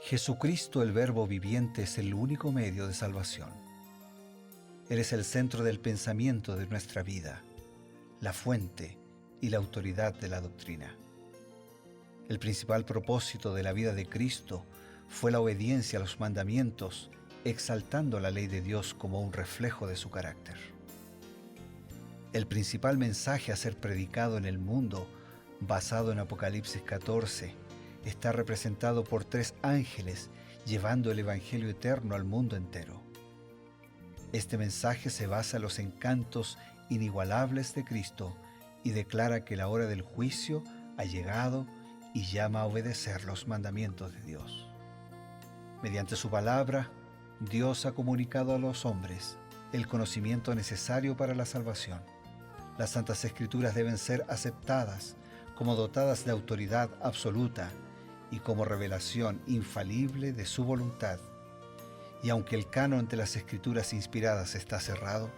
Jesucristo, el Verbo viviente, es el único medio de salvación. Él es el centro del pensamiento de nuestra vida, la fuente y la autoridad de la doctrina. El principal propósito de la vida de Cristo fue la obediencia a los mandamientos, exaltando la ley de Dios como un reflejo de su carácter. El principal mensaje a ser predicado en el mundo, basado en Apocalipsis 14, está representado por 3 ángeles llevando el Evangelio eterno al mundo entero. Este mensaje se basa en los encantos inigualables de Cristo y declara que la hora del juicio ha llegado y llama a obedecer los mandamientos de Dios. Mediante su palabra, Dios ha comunicado a los hombres el conocimiento necesario para la salvación. Las Santas Escrituras deben ser aceptadas como dotadas de autoridad absoluta y como revelación infalible de su voluntad. Y aunque el canon de las Escrituras inspiradas está cerrado,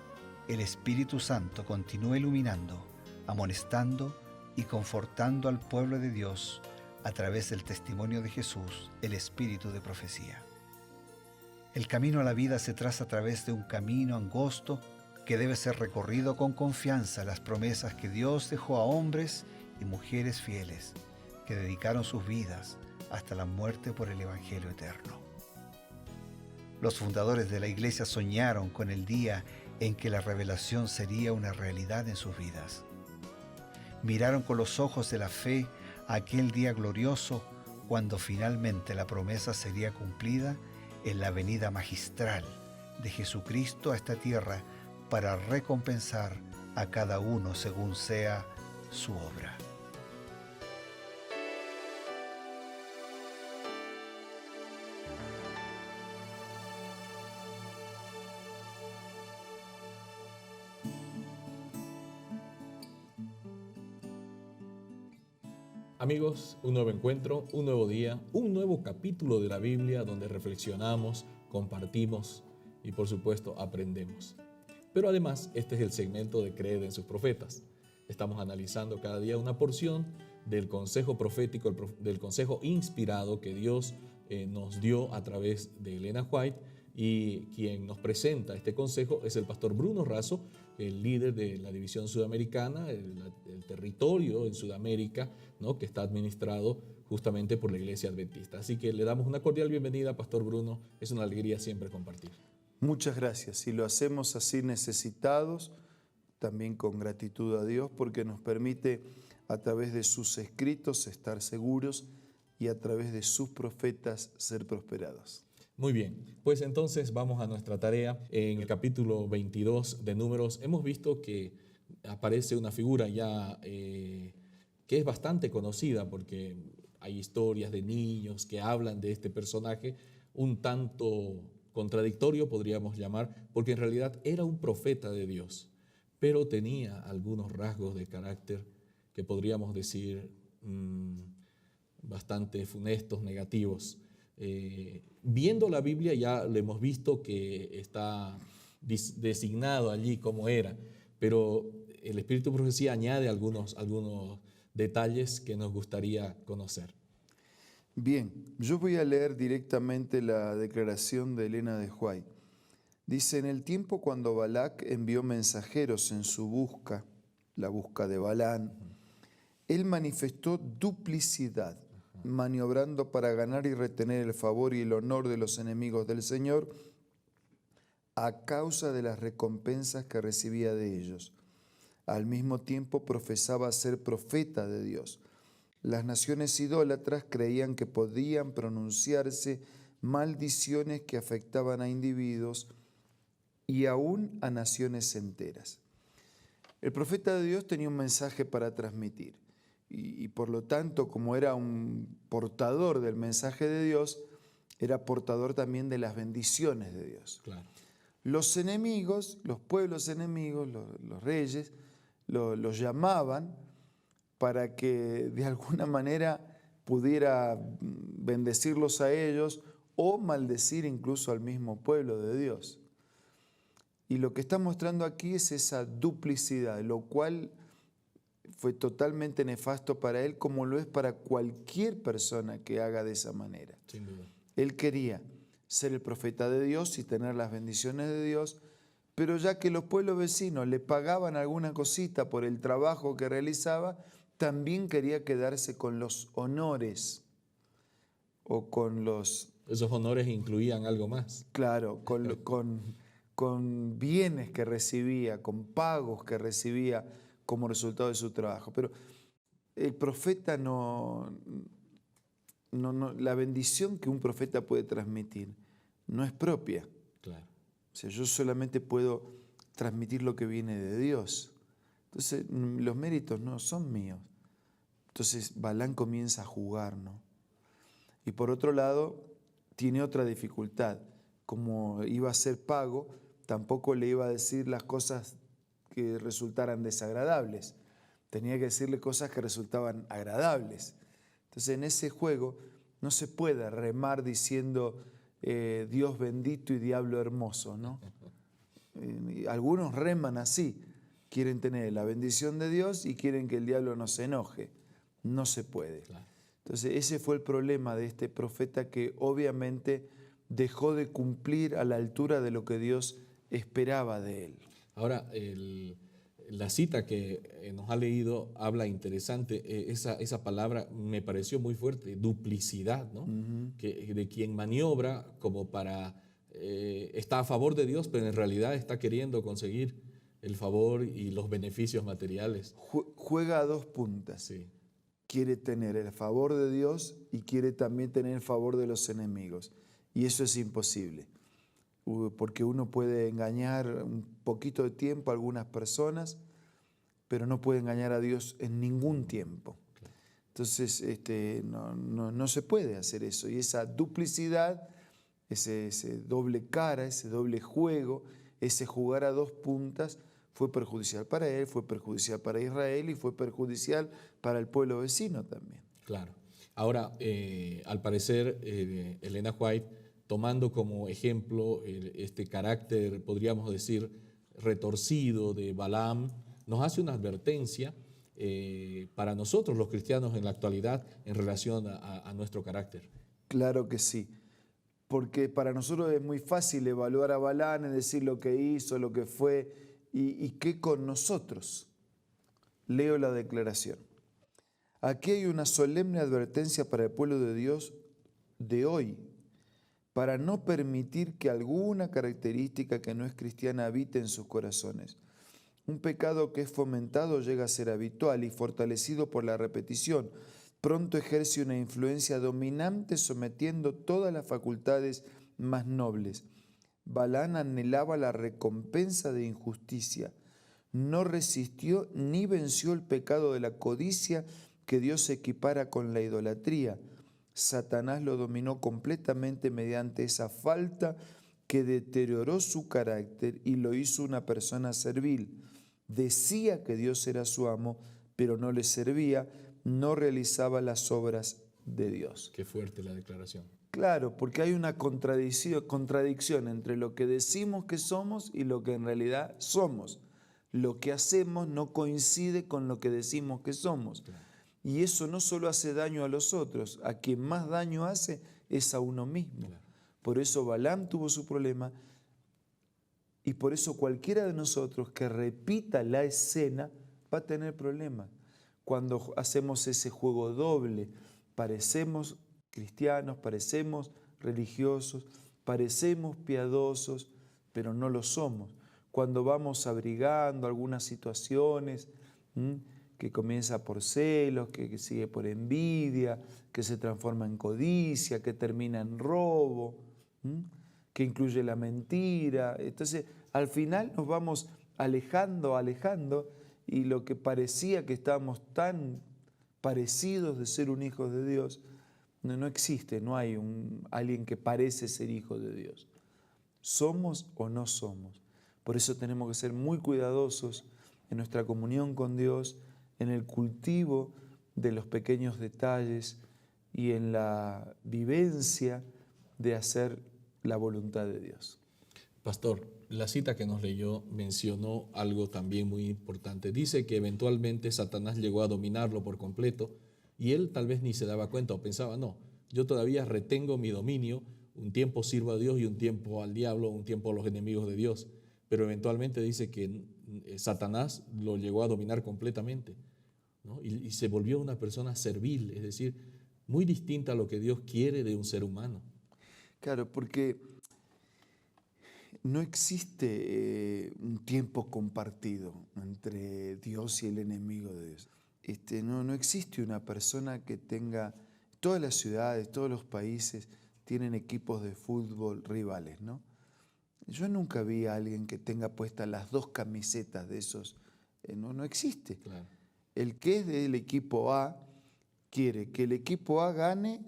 el Espíritu Santo continúa iluminando, amonestando y confortando al pueblo de Dios a través del testimonio de Jesús, el Espíritu de profecía. El camino a la vida se traza a través de un camino angosto que debe ser recorrido con confianza a las promesas que Dios dejó a hombres y mujeres fieles que dedicaron sus vidas hasta la muerte por el Evangelio eterno. Los fundadores de la Iglesia soñaron con el día en que la revelación sería una realidad en sus vidas. Miraron con los ojos de la fe a aquel día glorioso cuando finalmente la promesa sería cumplida en la venida magistral de Jesucristo a esta tierra para recompensar a cada uno según sea su obra. Amigos, un nuevo encuentro, un nuevo día, un nuevo capítulo de la Biblia donde reflexionamos, compartimos y por supuesto aprendemos. Pero además, este es el segmento de Creed en sus profetas. Estamos analizando cada día una porción del consejo profético, del consejo inspirado que Dios nos dio a través de Elena White, y quien nos presenta este consejo es el pastor Bruno Razo, el líder de la división sudamericana, el territorio en Sudamérica, ¿no?, que está administrado justamente por la Iglesia Adventista. Así que le damos una cordial bienvenida, pastor Bruno. Es una alegría siempre compartir. Muchas gracias. Y lo hacemos así necesitados, también con gratitud a Dios, porque nos permite a través de sus escritos estar seguros y a través de sus profetas ser prosperados. Muy bien, pues entonces vamos a nuestra tarea. En el capítulo 22 de Números hemos visto que aparece una figura ya que es bastante conocida porque hay historias de niños que hablan de este personaje, un tanto contradictorio podríamos llamar, porque en realidad era un profeta de Dios, pero tenía algunos rasgos de carácter que podríamos decir bastante funestos, negativos. Viendo la Biblia ya le hemos visto que está designado allí como era, pero el Espíritu de Profecía añade algunos detalles que nos gustaría conocer. Bien, yo voy a leer directamente la declaración de Elena de White. Dice: en el tiempo cuando Balac envió mensajeros en su busca, la busca de Balán, él manifestó duplicidad, maniobrando para ganar y retener el favor y el honor de los enemigos del Señor a causa de las recompensas que recibía de ellos. Al mismo tiempo profesaba ser profeta de Dios. Las naciones idólatras creían que podían pronunciarse maldiciones que afectaban a individuos y aún a naciones enteras. El profeta de Dios tenía un mensaje para transmitir y por lo tanto, como era un portador del mensaje de Dios, era portador también de las bendiciones de Dios. Claro. Los enemigos, los pueblos enemigos, los reyes, los llamaban para que de alguna manera pudiera bendecirlos a ellos o maldecir incluso al mismo pueblo de Dios. Y lo que está mostrando aquí es esa duplicidad, lo cual fue totalmente nefasto para él, como lo es para cualquier persona que haga de esa manera. Sin duda. Él quería ser el profeta de Dios y tener las bendiciones de Dios, pero ya que los pueblos vecinos le pagaban alguna cosita por el trabajo que realizaba, también quería quedarse con los honores o con los, Esos honores incluían algo más. claro, con bienes que recibía, con pagos que recibía como resultado de su trabajo. Pero el profeta la bendición que un profeta puede transmitir no es propia. Claro. O sea, yo solamente puedo transmitir lo que viene de Dios. Entonces, los méritos no son míos. Entonces, Balaam comienza a jugar, ¿no? Y por otro lado, tiene otra dificultad. Como iba a ser pago, tampoco le iba a decir las cosas que resultaran desagradables. Tenía que decirle cosas que resultaban agradables. Entonces, en ese juego no se puede remar diciendo Dios bendito y diablo hermoso, ¿no? Algunos reman así. Quieren tener la bendición de Dios y quieren que el diablo no se enoje. No se puede. Claro. Entonces, ese fue el problema de este profeta, que obviamente dejó de cumplir a la altura de lo que Dios esperaba de él. Ahora, la cita que nos ha leído habla interesante. Esa palabra me pareció muy fuerte, duplicidad, ¿no? Que, de quien maniobra como para, está a favor de Dios, pero en realidad está queriendo conseguir el favor y los beneficios materiales. Juega a dos puntas. Sí. Quiere tener el favor de Dios y quiere también tener el favor de los enemigos. Y eso es imposible, porque uno puede engañar un poquito de tiempo a algunas personas, pero no puede engañar a Dios en ningún tiempo. Entonces, no se puede hacer eso. Y esa duplicidad, ese doble cara, ese doble juego, ese jugar a dos puntas, fue perjudicial para él, fue perjudicial para Israel y fue perjudicial para el pueblo vecino también. Claro. Ahora, al parecer, Elena White, tomando como ejemplo este carácter, podríamos decir, retorcido de Balaam, nos hace una advertencia para nosotros los cristianos en la actualidad en relación a nuestro carácter. Claro que sí, porque para nosotros es muy fácil evaluar a Balaam, es decir, lo que hizo, lo que fue y qué con nosotros. Leo la declaración. Aquí hay una solemne advertencia para el pueblo de Dios de hoy, para no permitir que alguna característica que no es cristiana habite en sus corazones. Un pecado que es fomentado llega a ser habitual y fortalecido por la repetición. Pronto ejerce una influencia dominante sometiendo todas las facultades más nobles. Balaam anhelaba la recompensa de injusticia. No resistió ni venció el pecado de la codicia que Dios equipara con la idolatría. Satanás lo dominó completamente mediante esa falta que deterioró su carácter y lo hizo una persona servil. Decía que Dios era su amo, pero no le servía, no realizaba las obras de Dios. Qué fuerte la declaración. Claro, porque hay una contradicción entre lo que decimos que somos y lo que en realidad somos. Lo que hacemos no coincide con lo que decimos que somos. Claro. Y eso no solo hace daño a los otros, a quien más daño hace es a uno mismo. Claro. Por eso Balaam tuvo su problema y por eso cualquiera de nosotros que repita la escena va a tener problemas. Cuando hacemos ese juego doble, parecemos cristianos, parecemos religiosos, parecemos piadosos, pero no lo somos. Cuando vamos abrigando algunas situaciones, que comienza por celos, que sigue por envidia, que se transforma en codicia, que termina en robo, que incluye la mentira. Entonces, al final nos vamos alejando, y lo que parecía que estábamos tan parecidos de ser un hijo de Dios, no existe, no hay alguien que parece ser hijo de Dios. ¿Somos o no somos? Por eso tenemos que ser muy cuidadosos en nuestra comunión con Dios, en el cultivo de los pequeños detalles y en la vivencia de hacer la voluntad de Dios. Pastor, la cita que nos leyó mencionó algo también muy importante. Dice que eventualmente Satanás llegó a dominarlo por completo y él tal vez ni se daba cuenta o pensaba, no, Yo todavía retengo mi dominio, un tiempo sirvo a Dios y un tiempo al diablo, un tiempo a los enemigos de Dios. Pero eventualmente dice que Satanás lo llegó a dominar completamente, ¿no? Y se volvió una persona servil, es decir, muy distinta a lo que Dios quiere de un ser humano. Claro, porque no existe un tiempo compartido entre Dios y el enemigo de Dios. No existe una persona que tenga, todas las ciudades, todos los países tienen equipos de fútbol rivales, ¿no? Yo nunca vi a alguien que tenga puestas las dos camisetas de esos, no existe. Claro. El que es del equipo A quiere que el equipo A gane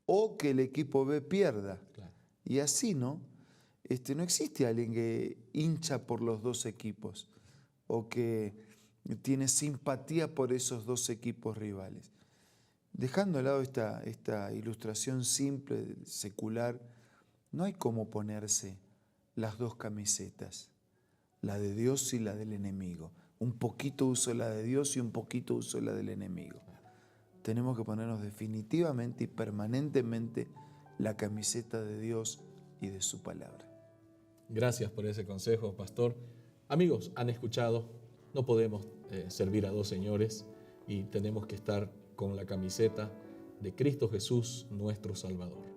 o que el equipo B pierda. Claro. Y así, ¿no? No existe alguien que hincha por los dos equipos o que tiene simpatía por esos dos equipos rivales. Dejando de lado esta ilustración simple, secular, no hay cómo ponerse las dos camisetas, la de Dios y la del enemigo. Un poquito uso la de Dios y un poquito uso la del enemigo. Tenemos que ponernos definitivamente y permanentemente la camiseta de Dios y de su palabra. Gracias por ese consejo, pastor. Amigos, han escuchado, no podemos servir a dos señores y tenemos que estar con la camiseta de Cristo Jesús, nuestro Salvador.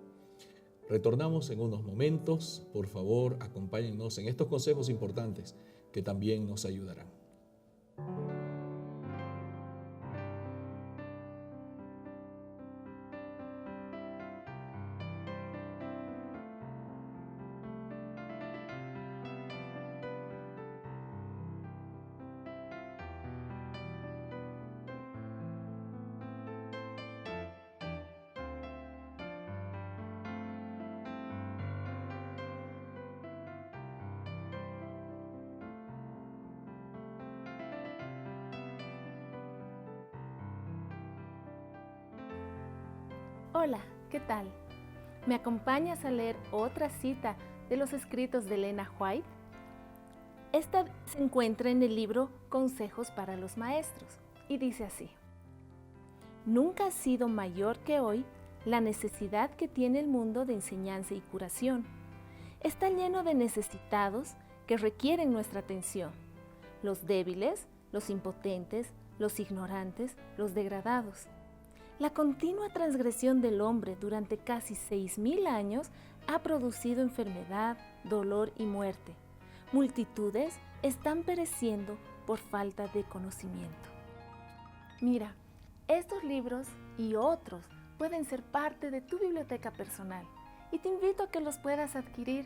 Retornamos en unos momentos. Por favor, acompáñennos en estos consejos importantes que también nos ayudarán. Hola, ¿qué tal? ¿Me acompañas a leer otra cita de los escritos de Elena White? Esta se encuentra en el libro Consejos para los Maestros y dice así: Nunca ha sido mayor que hoy la necesidad que tiene el mundo de enseñanza y curación. Está lleno de necesitados que requieren nuestra atención: los débiles, los impotentes, los ignorantes, los degradados. La continua transgresión del hombre durante casi 6.000 años ha producido enfermedad, dolor y muerte. Multitudes están pereciendo por falta de conocimiento. Mira, estos libros y otros pueden ser parte de tu biblioteca personal y te invito a que los puedas adquirir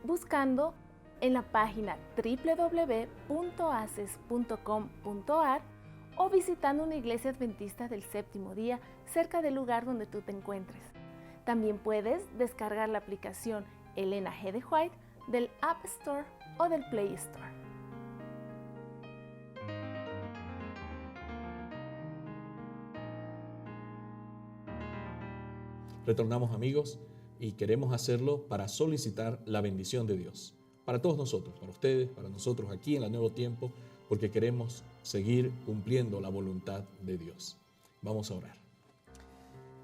buscando en la página www.aces.com.ar o visitando una iglesia adventista del séptimo día cerca del lugar donde tú te encuentres. También puedes descargar la aplicación Elena G. de White del App Store o del Play Store. Retornamos, amigos, y queremos hacerlo para solicitar la bendición de Dios. Para todos nosotros, para ustedes, para nosotros aquí en la Nuevo Tiempo, porque queremos seguir cumpliendo la voluntad de Dios. Vamos a orar.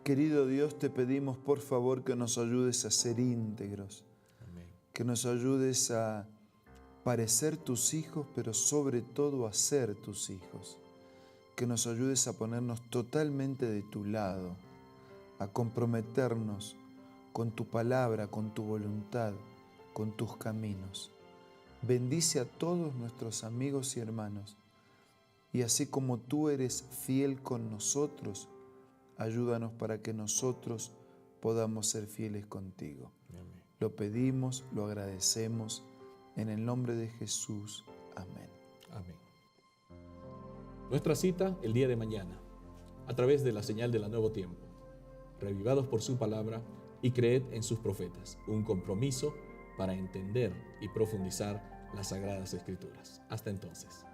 Querido Dios, te pedimos por favor que nos ayudes a ser íntegros, Amén. que nos ayudes a parecer tus hijos, pero sobre todo a ser tus hijos, que nos ayudes a ponernos totalmente de tu lado, a comprometernos con tu palabra, con tu voluntad, con tus caminos. Bendice a todos nuestros amigos y hermanos, y así como tú eres fiel con nosotros, ayúdanos para que nosotros podamos ser fieles contigo. Amén. Lo pedimos, lo agradecemos, en el nombre de Jesús. Amén. Amén. Nuestra cita el día de mañana, a través de la señal de la Nuevo Tiempo. Revivados por su palabra y creed en sus profetas. Un compromiso para entender y profundizar las Sagradas Escrituras. Hasta entonces.